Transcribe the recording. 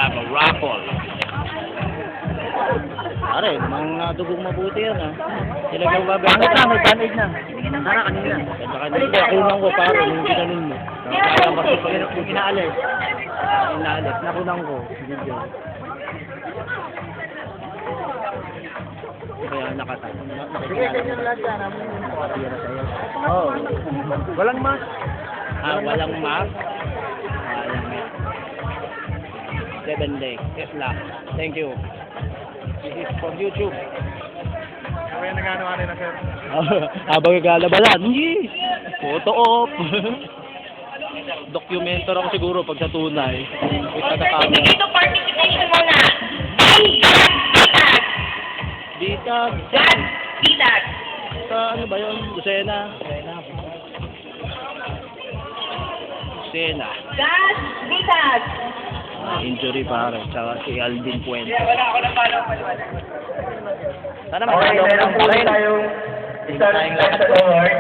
have a raffle. Pare, mga dugong mabuti yan ha. Sila yung Bakit babalik. na? May bandage na. Sana kanina. Saka kanina, kunan ko pare, yung ginanin mo. Kaya kasi Yung inaalis. inaalit, nakunan ko. Video. Kaya Sige, ganyan lang dyan. nakatira sa'yo. Oo. Walang mask. Walang mask. 7 days. Yes lang. Thank you. This is for YouTube. Kaya nagano-ano na sir. Habang nagkalabalan. Photo op. Documenter ako siguro pag sa tunay. Kita na camera. Dito participation muna. Bitag. Gas, bitag. Sa ano ba yun? Lucena. Lucena. Gas, bitag. Injury pare. Tsaka si Alvin Puente. Wala ako na pala paliwanag. Sana Okay, magkano meron po tayong isang award